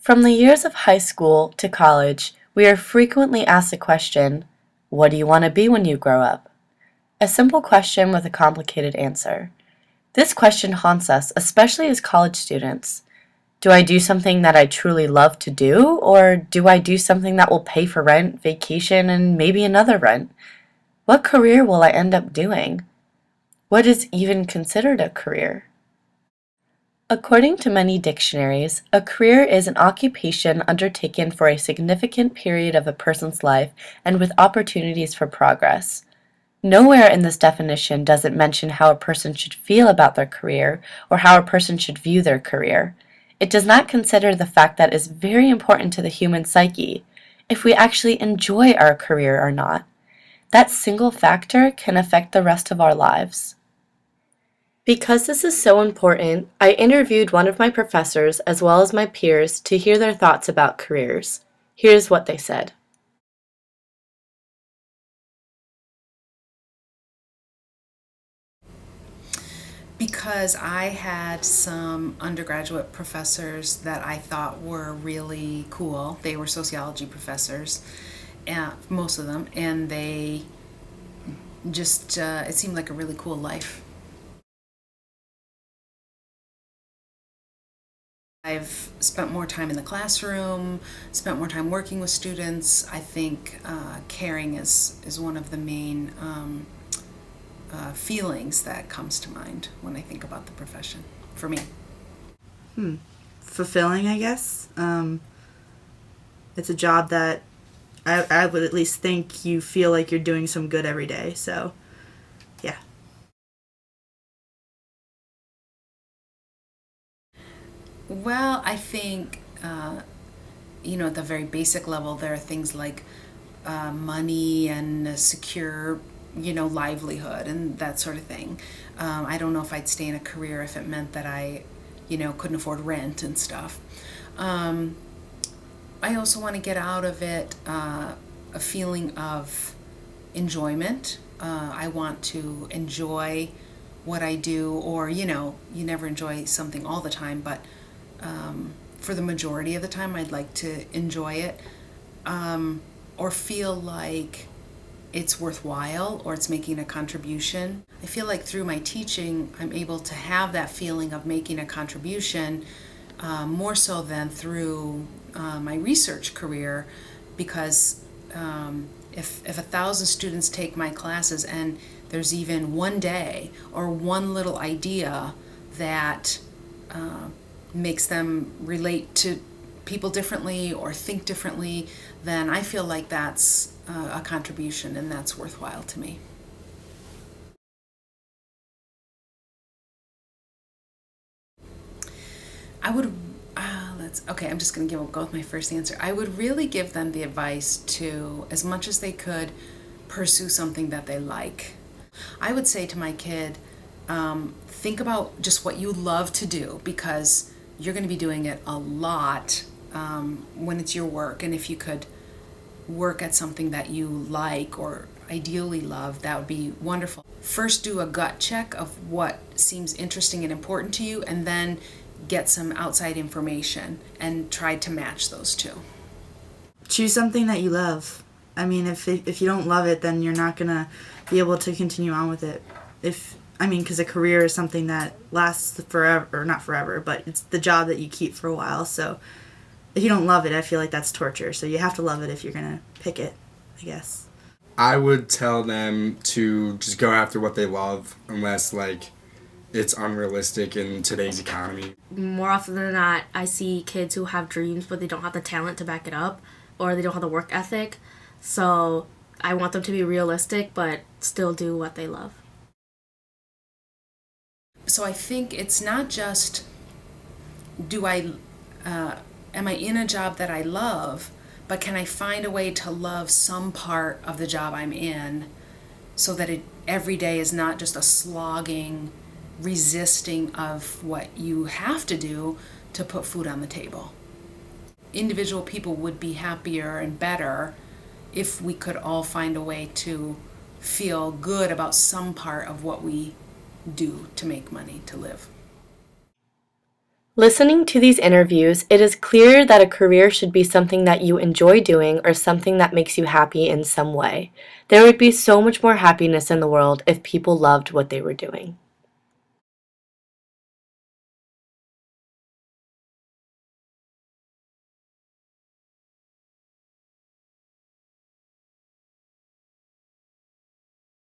From the years of high school to college, we are frequently asked the question, what do you want to be when you grow up? A simple question with a complicated answer. This question haunts us, especially as college students. Do I do something that I truly love to do, or do I do something that will pay for rent, vacation, and maybe another rent? What career will I end up doing? What is even considered a career? According to many dictionaries, a career is an occupation undertaken for a significant period of a person's life and with opportunities for progress. Nowhere in this definition does it mention how a person should feel about their career or how a person should view their career. It does not consider the fact that is very important to the human psyche, if we actually enjoy our career or not. That single factor can affect the rest of our lives. Because this is so important, I interviewed one of my professors as well as my peers to hear their thoughts about careers. Here's what they said. Because I had some undergraduate professors that I thought were really cool. They were sociology professors, most of them, and they just, it seemed like a really cool life. I've spent more time in the classroom, spent more time working with students. I think caring is one of the main feelings that comes to mind when I think about the profession, for me. Fulfilling, I guess. It's a job that I would at least think you feel like you're doing some good every day. So, yeah. Well, I think, at the very basic level, there are things like money and a secure, livelihood and that sort of thing. I don't know if I'd stay in a career if it meant that I, couldn't afford rent and stuff. I also want to get out of it a feeling of enjoyment. I want to enjoy what I do, or, you never enjoy something all the time, but for the majority of the time, I'd like to enjoy it, or feel like it's worthwhile or it's making a contribution. I feel like through my teaching, I'm able to have that feeling of making a contribution more so than through my research career, because if 1,000 students take my classes and there's even one day or one little idea that makes them relate to people differently or think differently, then I feel like that's a contribution and that's worthwhile to me. I would, I'm just going to go with my first answer. I would really give them the advice to, as much as they could, pursue something that they like. I would say to my kid, think about just what you love to do, because you're going to be doing it a lot when it's your work. And if you could work at something that you like or ideally love, that would be wonderful. First, do a gut check of what seems interesting and important to you, and then get some outside information and try to match those two. Choose something that you love. I mean, if you don't love it, then you're not gonna be able to continue on with it. Because a career is something that lasts forever, or not forever, but it's the job that you keep for a while. So if you don't love it, I feel like that's torture. So you have to love it if you're gonna pick it, I guess. I would tell them to just go after what they love, unless it's unrealistic in today's economy. More often than not, I see kids who have dreams but they don't have the talent to back it up, or they don't have the work ethic. So I want them to be realistic but still do what they love. So I think it's not just am I in a job that I love, but can I find a way to love some part of the job I'm in, so that every day is not just a slogging resisting of what you have to do to put food on the table. Individual people would be happier and better if we could all find a way to feel good about some part of what we do to make money to live. Listening to these interviews, it is clear that a career should be something that you enjoy doing or something that makes you happy in some way. There would be so much more happiness in the world if people loved what they were doing.